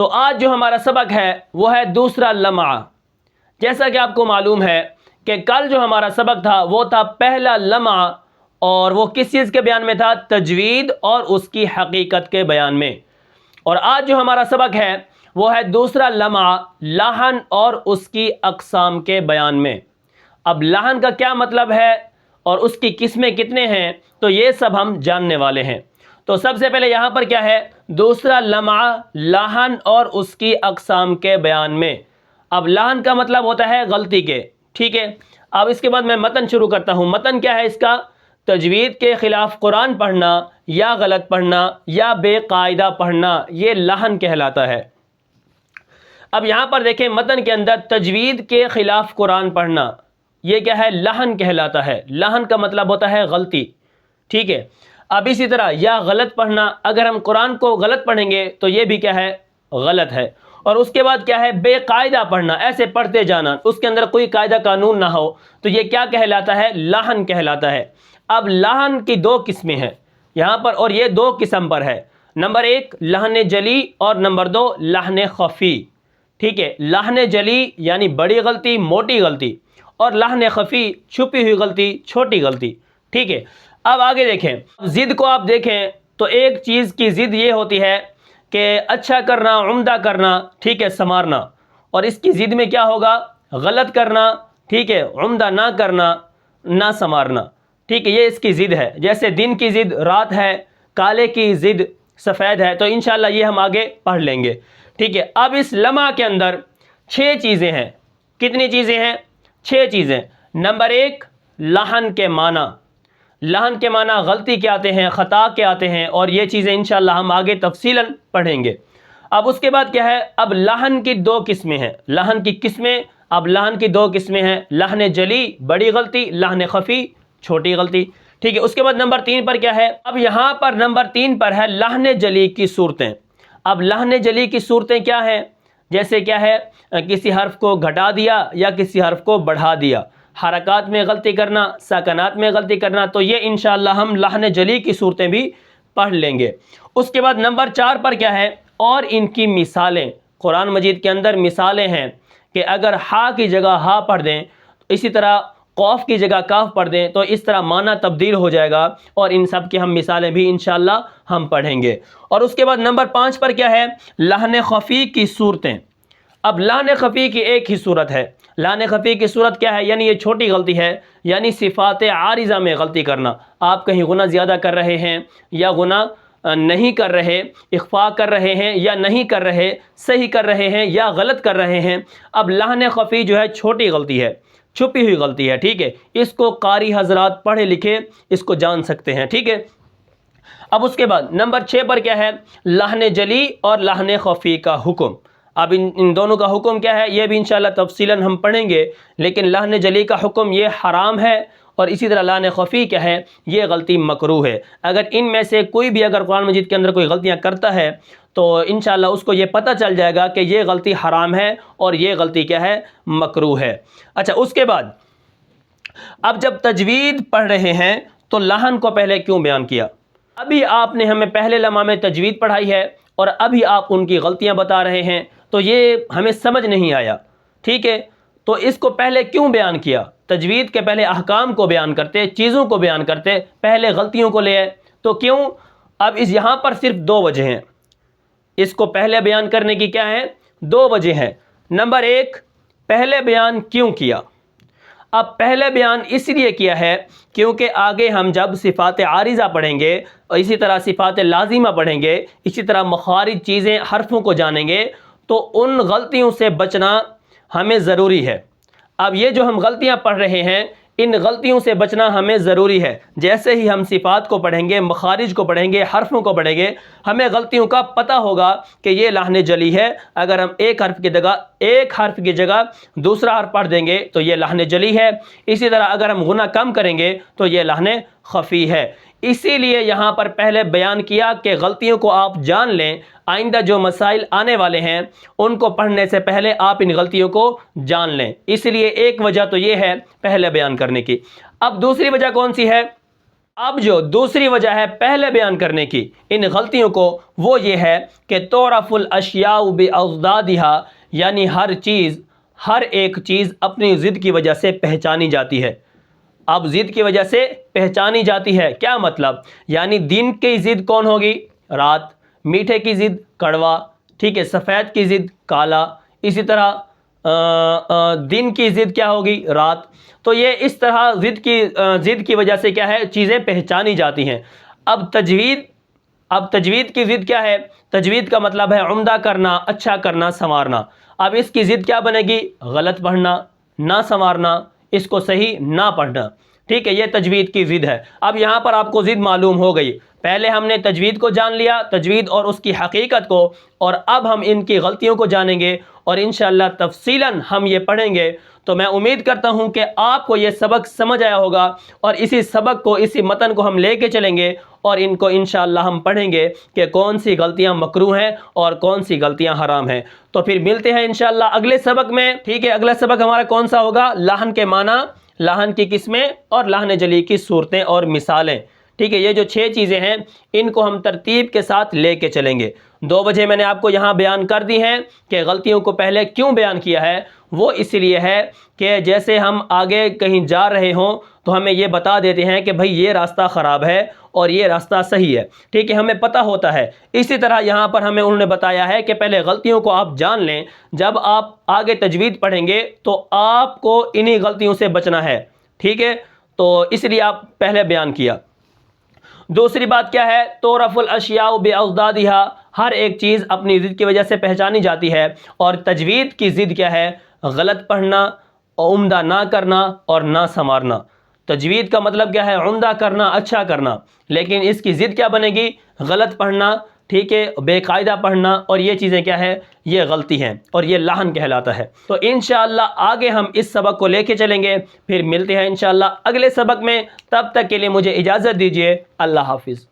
تو آج جو ہمارا سبق ہے وہ ہے دوسرا لمعہ۔ جیسا کہ آپ کو معلوم ہے کہ کل جو ہمارا سبق تھا وہ تھا پہلا لمعہ، اور وہ کس چیز کے بیان میں تھا؟ تجوید اور اس کی حقیقت کے بیان میں۔ اور آج جو ہمارا سبق ہے وہ ہے دوسرا لمعہ، لحن اور اس کی اقسام کے بیان میں۔ اب لحن کا کیا مطلب ہے اور اس کی قسمیں کتنے ہیں، تو یہ سب ہم جاننے والے ہیں۔ تو سب سے پہلے یہاں پر کیا ہے؟ دوسرا لمعہ، لحن اور اس کی اقسام کے بیان میں۔ اب لحن کا مطلب ہوتا ہے غلطی کے، ٹھیک ہے۔ اب اس کے بعد میں متن شروع کرتا ہوں۔ متن کیا ہے اس کا؟ تجوید کے خلاف قرآن پڑھنا یا غلط پڑھنا یا بے قاعدہ پڑھنا، یہ لحن کہلاتا ہے۔ اب یہاں پر دیکھیں متن کے اندر تجوید کے خلاف قرآن پڑھنا، یہ کیا ہے؟ لحن کہلاتا ہے۔ لحن کا مطلب ہوتا ہے غلطی، ٹھیک ہے۔ اب اسی طرح یا غلط پڑھنا، اگر ہم قرآن کو غلط پڑھیں گے تو یہ بھی کیا ہے؟ غلط ہے۔ اور اس کے بعد کیا ہے؟ بے قاعدہ پڑھنا، ایسے پڑھتے جانا، اس کے اندر کوئی قاعدہ قانون نہ ہو، تو یہ کیا کہلاتا ہے؟ لحن کہلاتا ہے۔ اب لحن کی دو قسمیں ہیں یہاں پر، اور یہ دو قسم پر ہے۔ نمبر ایک لحن جلی اور نمبر دو لحن خفی، ٹھیک ہے۔ لحن جلی یعنی بڑی غلطی، موٹی غلطی، اور لحن خفی چھپی ہوئی غلطی، چھوٹی غلطی، ٹھیک ہے۔ اب آگے دیکھیں، ضد کو آپ دیکھیں تو ایک چیز کی ضد یہ ہوتی ہے کہ اچھا کرنا، عمدہ کرنا، ٹھیک ہے، سنوارنا، اور اس کی ضد میں کیا ہوگا؟ غلط کرنا، ٹھیک ہے، عمدہ نہ کرنا، نہ سنوارنا، ٹھیک ہے، یہ اس کی ضد ہے۔ جیسے دن کی ضد رات ہے، کالے کی ضد سفید ہے، تو انشاءاللہ یہ ہم آگے پڑھ لیں گے، ٹھیک ہے۔ اب اس لمحہ کے اندر 6 چیزیں ہیں۔ کتنی چیزیں ہیں؟ 6 چیزیں۔ نمبر ایک لحن کے معنی۔ لحن کے معنی غلطی کے آتے ہیں، خطا کے آتے ہیں، اور یہ چیزیں انشاءاللہ ہم آگے تفصیلاً پڑھیں گے۔ اب اس کے بعد کیا ہے؟ اب لحن کی 2 قسمیں ہیں۔ لحن کی قسمیں، اب لحن کی 2 قسمیں ہیں، لحن جلی بڑی غلطی، لحن خفی چھوٹی غلطی، ٹھیک ہے۔ اس کے بعد نمبر 3 پر کیا ہے؟ اب یہاں پر نمبر 3 پر ہے لحن جلی کی صورتیں۔ اب لحن جلی کی صورتیں کیا ہیں؟ جیسے کیا ہے؟ کسی حرف کو گھٹا دیا یا کسی حرف کو بڑھا دیا، حرکات میں غلطی کرنا، ساکنات میں غلطی کرنا، تو یہ انشاءاللہ ہم لحن جلی کی صورتیں بھی پڑھ لیں گے۔ اس کے بعد نمبر 4 پر کیا ہے؟ اور ان کی مثالیں۔ قرآن مجید کے اندر مثالیں ہیں کہ اگر ہا کی جگہ ہا پڑھ دیں، اسی طرح قوف کی جگہ کاف پڑھ دیں، تو اس طرح معنی تبدیل ہو جائے گا، اور ان سب کی ہم مثالیں بھی انشاءاللہ ہم پڑھیں گے۔ اور اس کے بعد نمبر 5 پر کیا ہے؟ لحن خفی کی صورتیں۔ اب لحن خفی کی ایک ہی صورت ہے۔ لحن خفی کی صورت کیا ہے؟ یعنی یہ چھوٹی غلطی ہے، یعنی صفات عارضہ میں غلطی کرنا۔ آپ کہیں غنہ زیادہ کر رہے ہیں یا غنہ نہیں کر رہے، اخفاء کر رہے ہیں یا نہیں کر رہے، صحیح کر رہے ہیں یا غلط کر رہے ہیں۔ اب لحن خفی جو ہے چھوٹی غلطی ہے، چھپی ہوئی غلطی ہے، ٹھیک ہے۔ اس کو قاری حضرات پڑھے لکھے اس کو جان سکتے ہیں، ٹھیک ہے۔ اب اس کے بعد نمبر 6 پر کیا ہے؟ لحن جلی اور لحن خفی کا حکم۔ اب ان دونوں کا حکم کیا ہے؟ یہ بھی انشاءاللہ تفصیلاً ہم پڑھیں گے، لیکن لحن جلی کا حکم یہ حرام ہے، اور اسی طرح لحن خفی کیا ہے؟ یہ غلطی مکروہ ہے۔ اگر ان میں سے کوئی بھی اگر قرآن مجید کے اندر کوئی غلطیاں کرتا ہے تو انشاءاللہ اس کو یہ پتہ چل جائے گا کہ یہ غلطی حرام ہے اور یہ غلطی کیا ہے؟ مکروہ ہے۔ اچھا، اس کے بعد اب جب تجوید پڑھ رہے ہیں تو لحن کو پہلے کیوں بیان کیا؟ ابھی آپ نے ہمیں پہلے لمحہ میں تجوید پڑھائی ہے اور ابھی آپ ان کی غلطیاں بتا رہے ہیں، تو یہ ہمیں سمجھ نہیں آیا، ٹھیک ہے۔ تو اس کو پہلے کیوں بیان کیا؟ تجوید کے پہلے احکام کو بیان کرتے، چیزوں کو بیان کرتے، پہلے غلطیوں کو لے آئے، تو کیوں؟ اب یہاں پر صرف 2 وجہ ہیں اس کو پہلے بیان کرنے کی، کیا ہے؟ 2 وجہ ہیں۔ نمبر 1، پہلے بیان کیوں کیا؟ اب پہلے بیان اس لیے کیا ہے کیونکہ آگے ہم جب صفات عارضہ پڑھیں گے اور اسی طرح صفات لازمہ پڑھیں گے، اسی طرح مخارج چیزیں حرفوں کو جانیں گے، تو ان غلطیوں سے بچنا ہمیں ضروری ہے۔ اب یہ جو ہم غلطیاں پڑھ رہے ہیں، ان غلطیوں سے بچنا ہمیں ضروری ہے۔ جیسے ہی ہم صفات کو پڑھیں گے، مخارج کو پڑھیں گے، حرفوں کو پڑھیں گے، ہمیں غلطیوں کا پتہ ہوگا کہ یہ لحن جلی ہے۔ اگر ہم ایک حرف کی جگہ دوسرا حرف پڑھ دیں گے تو یہ لحن جلی ہے۔ اسی طرح اگر ہم غنہ کم کریں گے تو یہ لحن خفی ہے۔ اسی لیے یہاں پر پہلے بیان کیا کہ غلطیوں کو آپ جان لیں، آئندہ جو مسائل آنے والے ہیں ان کو پڑھنے سے پہلے آپ ان غلطیوں کو جان لیں۔ اس لیے ایک وجہ تو یہ ہے پہلے بیان کرنے کی۔ اب دوسری وجہ کون سی ہے؟ اب جو دوسری وجہ ہے پہلے بیان کرنے کی ان غلطیوں کو، وہ یہ ہے کہ تعرف الاشیاء باضدادھا، یعنی ہر ایک چیز اپنی ضد کی وجہ سے پہچانی جاتی ہے۔ اب ضد کی وجہ سے پہچانی جاتی ہے کیا مطلب؟ یعنی دن کی ضد کون ہوگی؟ رات، میٹھے کی ضد کڑوا، ٹھیک ہے، سفید کی ضد کالا، اسی طرح دن کی ضد کیا ہوگی؟ رات۔ تو یہ اس طرح ضد کی وجہ سے کیا ہے؟ چیزیں پہچانی جاتی ہیں۔ اب تجوید کی ضد کیا ہے؟ تجوید کا مطلب ہے عمدہ کرنا، اچھا کرنا، سنوارنا۔ اب اس کی ضد کیا بنے گی؟ غلط پڑھنا، نہ سنوارنا، اس کو صحیح نہ پڑھنا، ٹھیک ہے، یہ تجوید کی ضد ہے۔ اب یہاں پر آپ کو ضد معلوم ہو گئی۔ پہلے ہم نے تجوید کو جان لیا، تجوید اور اس کی حقیقت کو، اور اب ہم ان کی غلطیوں کو جانیں گے اور انشاءاللہ تفصیلاً ہم یہ پڑھیں گے۔ تو میں امید کرتا ہوں کہ آپ کو یہ سبق سمجھ آیا ہوگا، اور اسی سبق کو، اسی متن کو ہم لے کے چلیں گے اور ان کو انشاءاللہ ہم پڑھیں گے کہ کون سی غلطیاں مکروہ ہیں اور کون سی غلطیاں حرام ہیں۔ تو پھر ملتے ہیں انشاءاللہ اگلے سبق میں، ٹھیک ہے۔ اگلا سبق ہمارا کون سا ہوگا؟ لحن کے معنی، لحن کی قسمیں اور لحن جلی کی صورتیں اور مثالیں، ٹھیک ہے۔ یہ جو 6 چیزیں ہیں ان کو ہم ترتیب کے ساتھ لے کے چلیں گے۔ 2 وجہ میں نے آپ کو یہاں بیان کر دی ہیں کہ غلطیوں کو پہلے کیوں بیان کیا ہے۔ وہ اس لیے ہے کہ جیسے ہم آگے کہیں جا رہے ہوں تو ہمیں یہ بتا دیتے ہیں کہ بھئی یہ راستہ خراب ہے اور یہ راستہ صحیح ہے، ٹھیک ہے، ہمیں پتہ ہوتا ہے۔ اسی طرح یہاں پر ہمیں انہوں نے بتایا ہے کہ پہلے غلطیوں کو آپ جان لیں، جب آپ آگے تجوید پڑھیں گے تو آپ کو انہی غلطیوں سے بچنا ہے، ٹھیک ہے۔ تو اس لیے آپ پہلے بیان کیا۔ دوسری بات کیا ہے؟ تعرف الاشیاء باضدادھا، ہر ایک چیز اپنی ضد کی وجہ سے پہچانی جاتی ہے، اور تجوید کی ضد کیا ہے؟ غلط پڑھنا، عمدہ نہ کرنا اور نہ سنوارنا۔ تجوید کا مطلب کیا ہے؟ عمدہ کرنا، اچھا کرنا، لیکن اس کی ضد کیا بنے گی؟ غلط پڑھنا، ٹھیک ہے، بے قاعدہ پڑھنا، اور یہ چیزیں کیا ہے؟ یہ غلطی ہیں اور یہ لحن کہلاتا ہے۔ تو انشاءاللہ آگے ہم اس سبق کو لے کے چلیں گے، پھر ملتے ہیں انشاءاللہ اگلے سبق میں۔ تب تک کے لیے مجھے اجازت دیجیے، اللہ حافظ۔